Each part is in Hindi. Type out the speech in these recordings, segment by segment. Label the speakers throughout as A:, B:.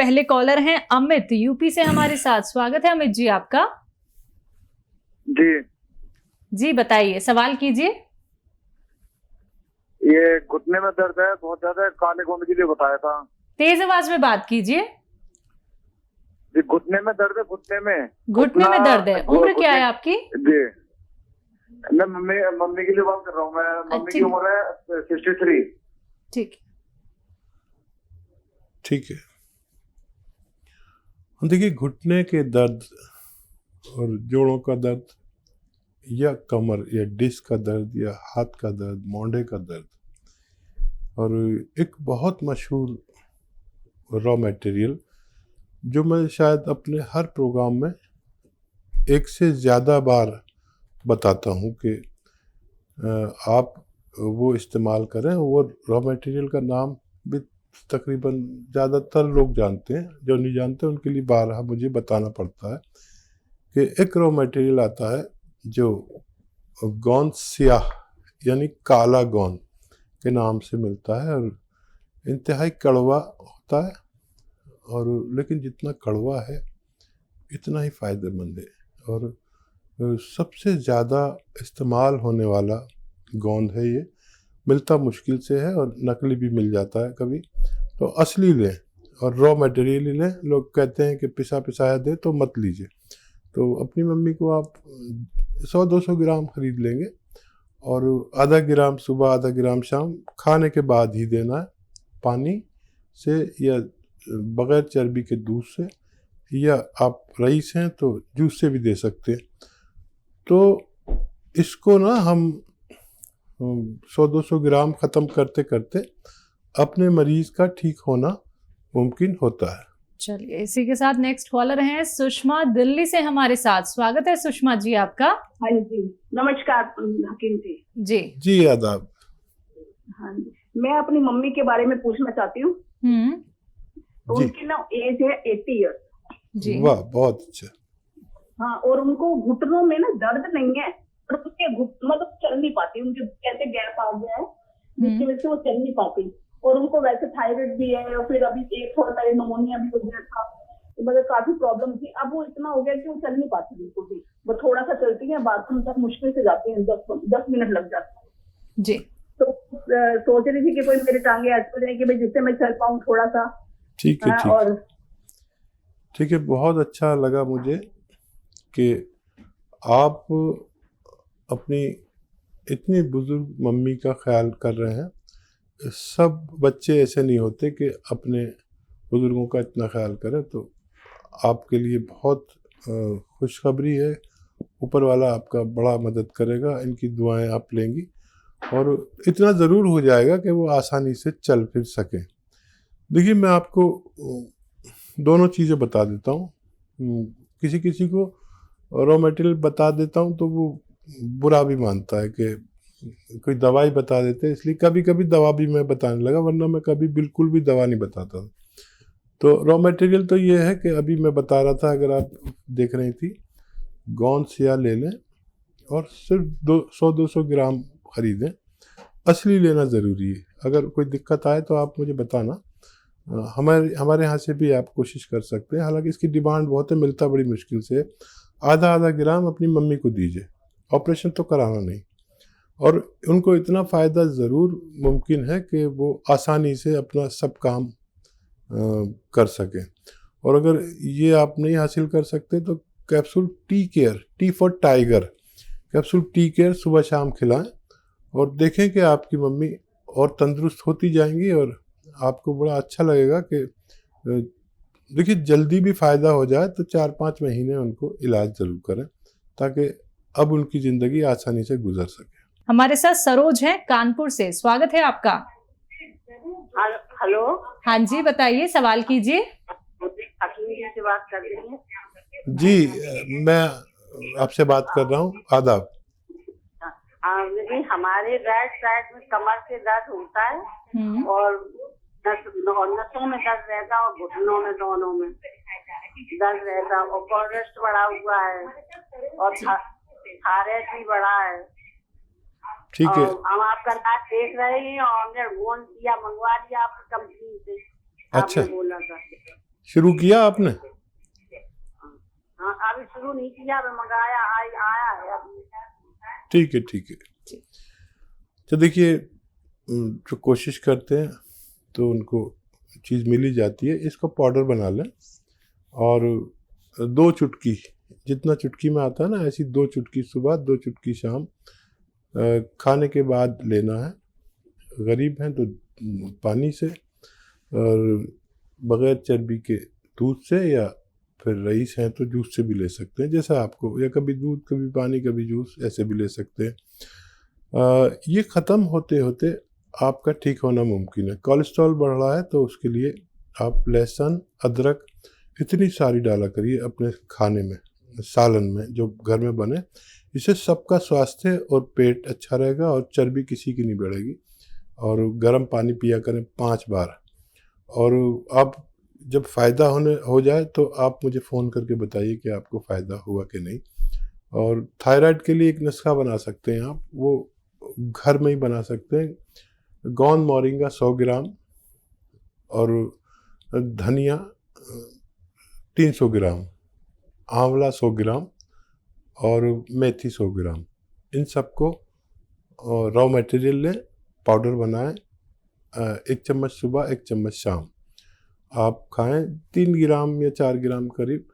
A: पहले कॉलर हैं अमित, यूपी से हमारे साथ। स्वागत है अमित जी आपका। जी बताइए, सवाल कीजिए।
B: ये घुटने में दर्द है बहुत ज्यादा, काले गोंद के लिए बताया था।
A: तेज आवाज में बात कीजिए।
B: जी घुटने में दर्द है, घुटने
A: में दर्द है। उम्र क्या है आपकी?
B: जी मैं मम्मी के लिए बात कर रहा हूँ। मैं मम्मी की उम्र है 63।
C: ठीक है। देखिए, घुटने के दर्द और जोड़ों का दर्द या कमर या डिस्क का दर्द या हाथ का दर्द, मोंढे का दर्द, और एक बहुत मशहूर रॉ मटेरियल जो मैं शायद अपने हर प्रोग्राम में एक से ज़्यादा बार बताता हूँ कि आप वो इस्तेमाल करें। वो रॉ मटेरियल का नाम भी तकरीबन ज़्यादातर लोग जानते हैं, जो नहीं जानते उनके लिए बारहा मुझे बताना पड़ता है कि एक रॉ मटेरियल आता है जो गोंद स्याह यानी काला गोंद के नाम से मिलता है, और इंतहाई कड़वा होता है, और लेकिन जितना कड़वा है इतना ही फ़ायदेमंद है, और सबसे ज़्यादा इस्तेमाल होने वाला गोंद है। ये मिलता मुश्किल से है और नकली भी मिल जाता है कभी, तो असली लें और रॉ मटेरियल ही लें। लोग कहते हैं कि पिसा पिसाया दे तो मत लीजिए। तो अपनी मम्मी को आप 100-200 ग्राम खरीद लेंगे और आधा ग्राम सुबह, आधा ग्राम शाम, खाने के बाद ही देना है, पानी से या बग़ैर चर्बी के दूध से, या आप रईस हैं तो जूस से भी दे सकते हैं। तो इसको ना हम 100-200 ग्राम ख़त्म करते करते अपने मरीज़ का ठीक होना मुमकिन होता है।
A: चलिए, इसी के साथ नेक्स्ट कॉलर हैं सुषमा, दिल्ली से हमारे साथ। स्वागत है सुषमा जी आपका।
D: हाँ जी, नमस्कार हकीम जी।
C: जी आदाब।
D: हाँ जी, मैं अपनी मम्मी के बारे में पूछना चाहती हूँ। तो उनकी ना एज है 80 ईयर्स
A: जी।
C: वाह, बहुत अच्छा।
D: हाँ, और उनको घुटनों में ना दर्द नहीं है, और उनके मतलब चल नहीं पाती, उनके कैसे गैप आ गया है जिसकी वजह से वो चल नहीं पाती। और उनको वैसे थायराइड भी है, और फिर अभी एक थोड़ा सा निमोनिया भी हो गया था, तो मतलब काफी प्रॉब्लम थी। अब वो इतना हो गया कि वो चल नहीं पाती बिल्कुल भी। वो थोड़ा सा चलती है, बाथरूम तक मुश्किल से जाती है, 10 मिनट लग जाते हैं
A: जी।
D: तो सोच रही थी कि कोई मेरे टांगे ऐसे हो जाए कि भाई जिससे मैं चल पाऊँ थोड़ा सा।
C: ठीक है, ठीक है। बहुत अच्छा लगा मुझे कि आप अपनी इतनी बुजुर्ग मम्मी का ख्याल कर रहे हैं। सब बच्चे ऐसे नहीं होते कि अपने बुजुर्गों का इतना ख्याल करें, तो आपके लिए बहुत खुशखबरी है। ऊपर वाला आपका बड़ा मदद करेगा, इनकी दुआएं आप लेंगी और इतना ज़रूर हो जाएगा कि वो आसानी से चल फिर सकें। देखिए, मैं आपको दोनों चीज़ें बता देता हूँ। किसी किसी को रॉ मटेरियल बता देता हूँ तो वो बुरा भी मानता है कि कोई दवाई बता देते हैं, इसलिए कभी कभी दवा भी मैं बताने लगा, वरना मैं कभी बिल्कुल भी दवा नहीं बताता था। तो रॉ मटेरियल तो ये है कि अभी मैं बता रहा था, अगर आप देख रही थी, गोंद स्याह ले लें और सिर्फ 100-200 ग्राम खरीदें। असली लेना ज़रूरी है। अगर कोई दिक्कत आए तो आप मुझे बताना, हमारे यहाँ से भी आप कोशिश कर सकते हैं। हालांकि इसकी डिमांड बहुत है, मिलता बड़ी मुश्किल से। आधा ग्राम अपनी मम्मी को दीजिए, ऑपरेशन तो कराना नहीं, और उनको इतना फ़ायदा ज़रूर मुमकिन है कि वो आसानी से अपना सब काम कर सकें। और अगर ये आप नहीं हासिल कर सकते तो capsule tea care, T for tiger, capsule tea care सुबह शाम खिलाएं और देखें कि आपकी मम्मी और तंदुरुस्त होती जाएंगी, और आपको बड़ा अच्छा लगेगा कि देखिए, जल्दी भी फ़ायदा हो जाए तो 4-5 महीने उनको इलाज ज़रूर करें, ताकि अब उनकी ज़िंदगी आसानी से गुजर सके।
A: हमारे साथ सरोज हैं कानपुर से। स्वागत है आपका।
D: हेलो।
A: हाँ जी, बताइए, सवाल कीजिए।
D: से बात कर रही हैं?
C: जी, मैं आपसे बात कर रहा हूँ। आदाब।
D: हमारे राइट साइड में कमर से दर्द होता है, और नसों में दर्द रहता है, और घुटनों में, दोनों में दर्द रहता है, और कोलेस्ट्रॉल बढ़ा हुआ है, और थायराइड भी बढ़ा है।
C: ठीक है।
D: हम आपका इलाज देख रहे हैं, और हमने गोंद स्याह मंगवा दिया आपकी कंपनी से।
C: अच्छा,
D: आपने बोला था।
C: शुरू किया आपने?
D: हाँ, अभी शुरू नहीं किया, अभी मंगाया आया है अभी।
C: ठीक है, ठीक है। तो देखिए, जो कोशिश करते हैं तो उनको चीज़ मिल ही जाती है। इसका पाउडर बना लें और 2 चुटकी, जितना चुटकी में आता है ना, ऐसी 2 चुटकी सुबह, 2 चुटकी शाम खाने के बाद लेना है। गरीब हैं तो पानी से, और बग़ैर चर्बी के दूध से, या फिर रईस हैं तो जूस से भी ले सकते हैं, जैसा आपको, या कभी दूध कभी पानी कभी जूस, ऐसे भी ले सकते हैं। ये ख़त्म होते होते आपका ठीक होना मुमकिन है। कोलेस्ट्रॉल बढ़ रहा है तो उसके लिए आप लहसुन, अदरक इतनी सारी डाला करिए अपने खाने में, सालन में जो घर में बने। इससे सबका स्वास्थ्य और पेट अच्छा रहेगा और चर्बी किसी की नहीं बढ़ेगी। और गर्म पानी पिया करें 5 बार। और आप जब फ़ायदा हो जाए तो आप मुझे फ़ोन करके बताइए कि आपको फ़ायदा हुआ कि नहीं। और थायराइड के लिए एक नुस्खा बना सकते हैं आप, वो घर में ही बना सकते हैं। गौन मोरिंगा 100 ग्राम और धनिया 300 ग्राम, आंवला 100 ग्राम और मेथी 100 ग्राम, इन सबको रॉ मटेरियल लें, पाउडर बनाएं। 1 चम्मच सुबह, 1 चम्मच शाम आप खाएं, 3 ग्राम या 4 ग्राम करीब।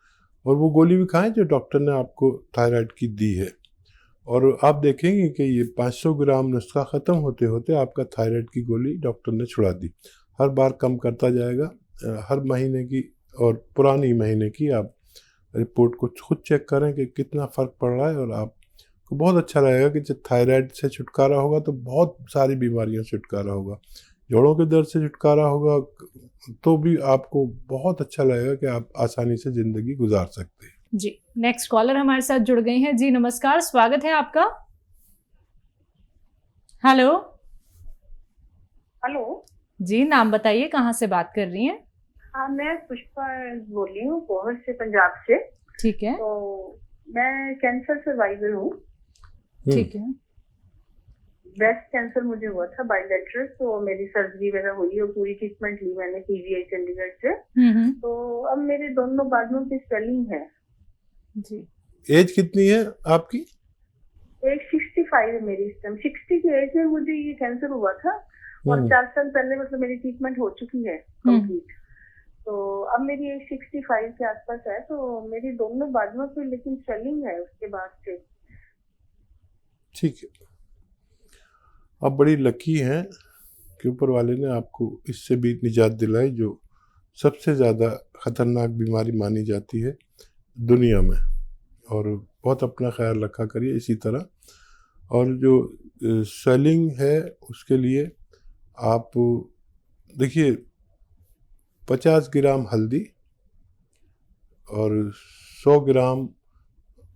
C: और वो गोली भी खाएं जो डॉक्टर ने आपको थायराइड की दी है। और आप देखेंगे कि ये 500 ग्राम नुस्खा ख़त्म होते होते आपका थायराइड की गोली डॉक्टर ने छुड़ा दी। हर बार कम करता जाएगा। हर महीने की और पुरानी महीने की आप रिपोर्ट को खुद चेक करें कि कितना फ़र्क पड़ रहा है। और आपको बहुत अच्छा लगेगा कि जब थायराइड से छुटकारा होगा तो बहुत सारी बीमारियों से छुटकारा होगा। जोड़ों के दर्द से छुटकारा होगा तो भी आपको बहुत अच्छा लगेगा कि आप आसानी से ज़िंदगी गुजार सकते हैं।
A: जी, नेक्स्ट कॉलर हमारे साथ जुड़ गए हैं। जी नमस्कार, स्वागत है आपका। हेलो।
D: हेलो
A: जी, नाम बताइए, कहाँ से बात कर रही हैं?
D: हाँ, मैं पुष्पा बोल रही हूँ, पोहर से, पंजाब से।
A: ठीक है।
D: तो मैं कैंसर सर्वाइवर हूँ।
A: ठीक है।
D: ब्रेस्ट कैंसर मुझे हुआ था बायलेटरल, तो मेरी सर्जरी वगैरह हुई और पूरी ट्रीटमेंट ली मैंने पीवीआई चंडीगढ़ से। तो अब मेरे दोनों बाजुओं की स्वेलिंग है।
A: जी।
C: एज कितनी है आपकी?
D: एज 65 है मेरी इस टाइम। 60 की एज में मुझे ये कैंसर हुआ था और 4 साल पहले मतलब मेरी ट्रीटमेंट हो चुकी है कंप्लीट। तो अब मेरी एज 65 के आसपास है। तो मेरी दोनों बाजुओं पे लेकिन स्वेलिंग है उसके बाद से।
C: ठीक है, आप बड़ी लकी हैं कि ऊपर वाले ने आपको इससे भी निजात दिलाई, जो सबसे ज़्यादा ख़तरनाक बीमारी मानी जाती है दुनिया में। और बहुत अपना ख्याल रखा करिए इसी तरह। और जो स्वेलिंग है उसके लिए आप देखिए, 50 ग्राम हल्दी और 100 ग्राम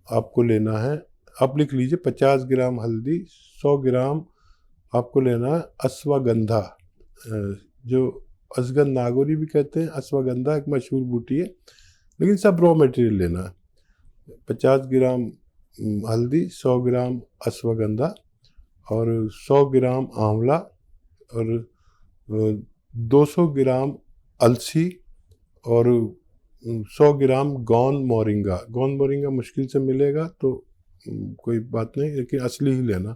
C: आपको लेना है। आप लिख लीजिए, 50 ग्राम हल्दी, 100 ग्राम आपको लेना है अश्वगंधा, जो असगंध नागौरी भी कहते हैं। अश्वगंधा एक मशहूर बूटी है, लेकिन सब रॉ मटेरियल लेना है। 50 ग्राम हल्दी, 100 ग्राम अश्वगंधा और 100 ग्राम आंवला और 200 ग्राम अलसी और 100 ग्राम गौन मोरिंगा। गौन मोरिंगा मुश्किल से मिलेगा तो कोई बात नहीं, लेकिन असली ही लेना।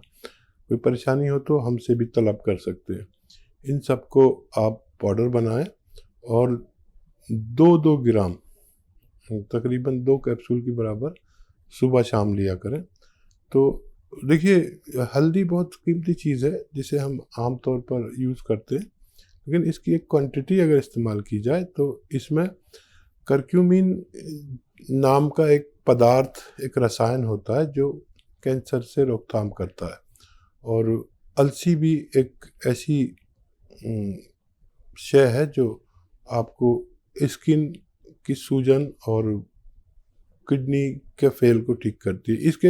C: कोई परेशानी हो तो हमसे भी तलब कर सकते हैं। इन सबको आप पाउडर बनाएं और 2-2 ग्राम, तकरीबन 2 कैप्सूल के बराबर सुबह शाम लिया करें। तो देखिए, हल्दी बहुत कीमती चीज़ है जिसे हम आम तौर पर यूज़ करते हैं, लेकिन इसकी एक क्वांटिटी अगर इस्तेमाल की जाए तो इसमें करक्यूमिन नाम का एक पदार्थ, एक रसायन होता है जो कैंसर से रोकथाम करता है। और अलसी भी एक ऐसी शय है जो आपको स्किन की सूजन और किडनी के फेल को ठीक करती है। इसके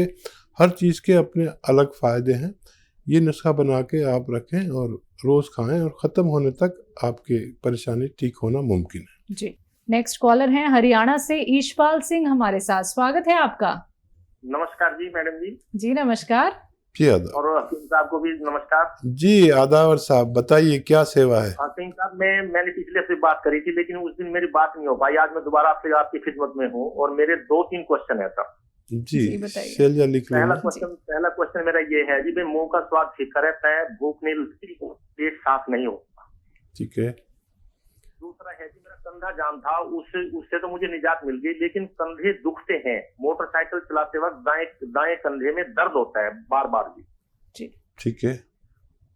C: हर चीज़ के अपने अलग फ़ायदे हैं। ये नुस्खा बना के आप रखें और रोज़ खाएं और ख़त्म होने तक आपके परेशानी ठीक होना मुमकिन है।
A: जी, नेक्स्ट कॉलर हैं हरियाणा से ईशपाल सिंह हमारे साथ। स्वागत है आपका।
B: नमस्कार जी मैडम जी।
A: जी नमस्कार।
C: जी आदाब।
B: और हसीम साहब को भी नमस्कार।
C: जी आदावर साहब, बताइए क्या सेवा है।
B: हसीम साहब, मैंने पिछले हफ्ते बात करी थी, लेकिन उस दिन मेरी बात नहीं हो पाई। आज मैं दोबारा आपसे आपकी खिदमत में हूँ और मेरे 2-3 क्वेश्चन है सर।
C: जी
A: बताइए।
C: शैलजा लिख
B: पहला
C: लेना।
B: क्वेश्चन मेरा ये है जी, भाई मुंह का स्वाद फीका रहता है, भूख नहीं लगती, पेट साफ नहीं होता।
C: ठीक है।
B: दूसरा है जी, मेरा कंधा जाम था, उससे तो मुझे निजात मिल गई, लेकिन कंधे दुखते हैं। मोटरसाइकिल चलाते वक्त दाएं कंधे में दर्द होता है बार बार जी।
C: ठीक है।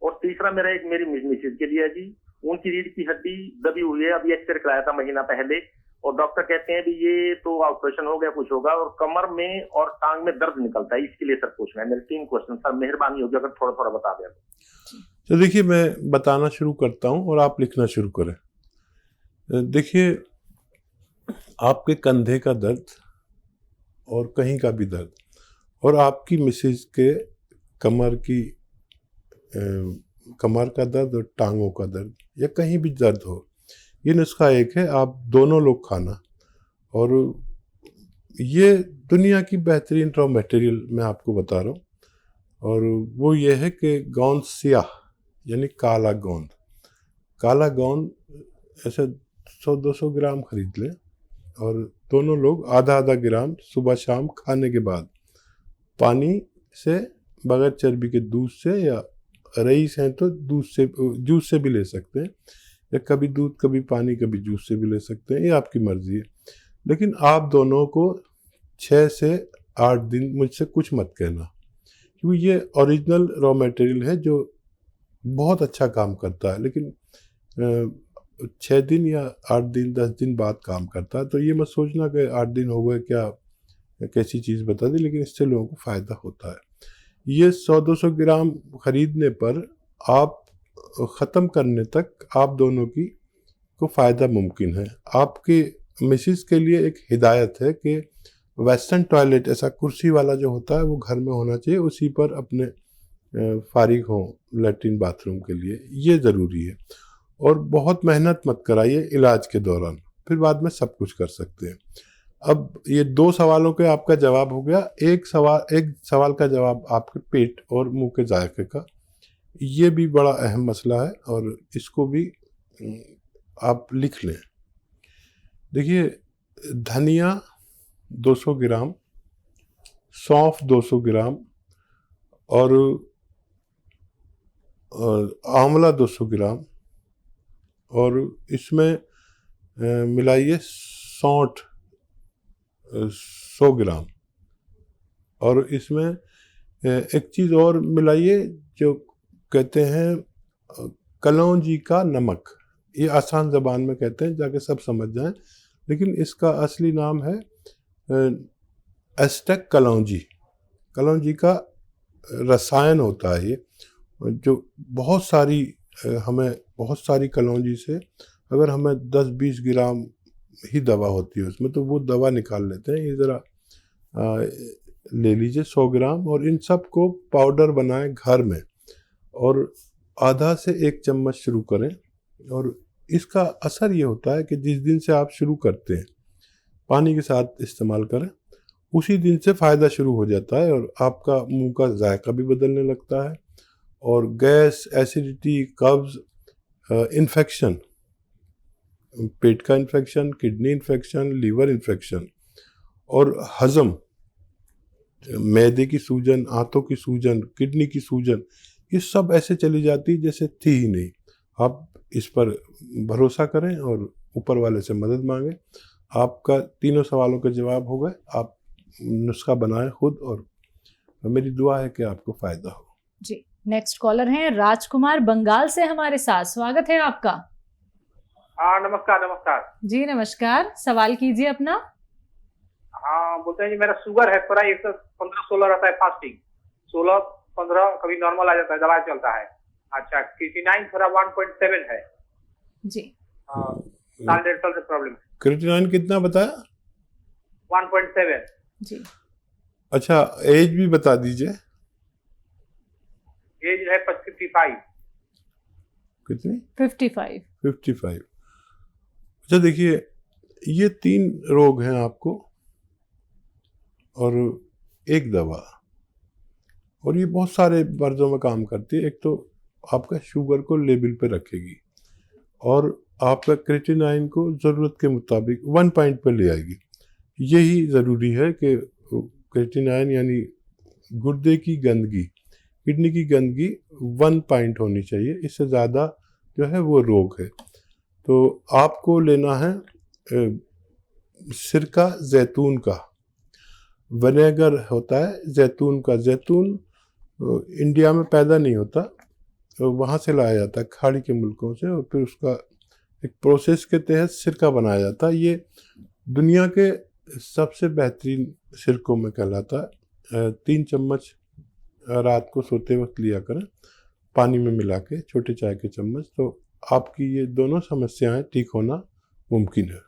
B: और तीसरा मेरी मिसेज के लिए है जी, उनकी रीढ़ की हड्डी दबी हुई है, अभी एक्सरे कराया था महीना पहले, और डॉक्टर कहते हैं भी ये तो ऑपरेशन हो गया, कुछ होगा, और कमर में और टांग में दर्द निकलता है। इसके लिए सर पूछना है। मेरे 3 क्वेश्चन सर, मेहरबानी होगी अगर थोड़ा थोड़ा बता दें।
C: तो देखिए मैं बताना शुरू करता हूँ और आप लिखना शुरू करें। देखिए, आपके कंधे का दर्द और कहीं का भी दर्द और आपकी मिसेज के कमर का दर्द और टांगों का दर्द या कहीं भी दर्द हो, ये नुस्खा एक है, आप दोनों लोग खाना। और ये दुनिया की बेहतरीन रॉ मटेरियल मैं आपको बता रहा हूँ, और वो ये है कि गोंद सियाह यानी काला गोंद ऐसे 100-200 ग्राम खरीद लें, और दोनों लोग आधा ग्राम सुबह शाम खाने के बाद पानी से, बगैर चर्बी के दूध से, या रईस हैं तो दूध से, जूस से भी ले सकते हैं, या कभी दूध कभी पानी कभी जूस से भी ले सकते हैं, ये आपकी मर्जी है। लेकिन आप दोनों को 6 से 8 दिन मुझसे कुछ मत कहना, क्योंकि ये ओरिजिनल रॉ मटेरियल है जो बहुत अच्छा काम करता है, लेकिन 6 दिन या 8 दिन 10 दिन बाद काम करता है। तो ये मत सोचना कि 8 दिन हो गए क्या कैसी चीज़ बता दी, लेकिन इससे लोगों को फ़ायदा होता है। ये 100-200 ग्राम खरीदने पर आप ख़त्म करने तक आप दोनों को फ़ायदा मुमकिन है। आपकी मिसेस के लिए एक हिदायत है कि वेस्टर्न टॉयलेट, ऐसा कुर्सी वाला जो होता है, वो घर में होना चाहिए, उसी पर अपने फारिग हों लैट्रिन बाथरूम के लिए, ये ज़रूरी है। और बहुत मेहनत मत कराइए इलाज के दौरान, फिर बाद में सब कुछ कर सकते हैं। अब ये 2 सवालों के आपका जवाब हो गया। एक सवाल का जवाब आपके पेट और मुंह के जायके का, ये भी बड़ा अहम मसला है, और इसको भी आप लिख लें। देखिए, धनिया 200 ग्राम, सौंफ 200 ग्राम और आंवला 200 ग्राम, और इसमें मिलाइए सौंठ 100 ग्राम, और इसमें एक चीज़ और मिलाइए जो कहते हैं कलौंजी का नमक। ये आसान ज़बान में कहते हैं, जाके सब समझ जाएं, लेकिन इसका असली नाम है एस्टेक कलौंजी का रसायन होता है ये, जो बहुत सारी कलौंजी से अगर हमें 10-20 ग्राम ही दवा होती है उसमें, तो वो दवा निकाल लेते हैं। ये ज़रा ले लीजिए 100 ग्राम, और इन सब को पाउडर बनाएं घर में, और आधा से 1 चम्मच शुरू करें। और इसका असर ये होता है कि जिस दिन से आप शुरू करते हैं पानी के साथ इस्तेमाल करें, उसी दिन से फ़ायदा शुरू हो जाता है, और आपका मुंह का जायका भी बदलने लगता है, और गैस, एसिडिटी, कब्ज़, इन्फेक्शन, पेट का infection, kidney infection, liver infection और हज़म, मैदे की सूजन, आंतों की सूजन, किडनी की सूजन, ये सब ऐसे चली जाती जैसे थी ही नहीं। आप इस पर भरोसा करें और ऊपर वाले से मदद मांगें। आपका 3 सवालों के जवाब हो गए। आप नुस्खा बनाएं खुद, और मेरी दुआ है कि आपको फ़ायदा हो।
A: जी, नेक्स्ट कॉलर हैं राजकुमार बंगाल से हमारे साथ। स्वागत है आपका।
E: हाँ, नमस्कार।
A: जी नमस्कार, सवाल कीजिए अपना।
E: हाँ, बोलते हैं जी, मेरा शुगर है थोड़ा, 115-16 रहता है फास्टिंग, 16-15 कभी नॉर्मल आ जाता है, दवाई चलता है। अच्छा, क्रिएटिनिन थोड़ा 1.7 है
A: जी।
E: साल 1.5 साल से प्रॉब्लम है।
C: क्रिएटिनिन कितना बताया?
E: 1.7
A: जी।
C: अच्छा, एज भी बता दीजिए।
E: एज है 55।
C: कितनी?
A: 55।
C: अच्छा, देखिए, ये 3 रोग हैं आपको और एक दवा, और ये बहुत सारे मर्ज़ों में काम करती है। एक तो आपका शुगर को लेवल पे रखेगी और आपका क्रिएटिनाइन को ज़रूरत के मुताबिक 1 पॉइंट पे ले आएगी। यही ज़रूरी है कि क्रिएटिनाइन यानी गुर्दे की गंदगी, किडनी की गंदगी 1 पॉइंट होनी चाहिए, इससे ज़्यादा जो है वो रोग है। तो आपको लेना है सिरका जैतून का, विनेगर होता है जैतून का। जैतून इंडिया में पैदा नहीं होता, तो वहाँ से लाया जाता है खाड़ी के मुल्कों से, और फिर उसका एक प्रोसेस के तहत सिरका बनाया जाता है। ये दुनिया के सबसे बेहतरीन सिरकों में कहलाता है। 3 चम्मच रात को सोते वक्त लिया करें, पानी में मिला के, छोटे चाय के चम्मच, तो आपकी ये दोनों समस्याएं ठीक होना मुमकिन है।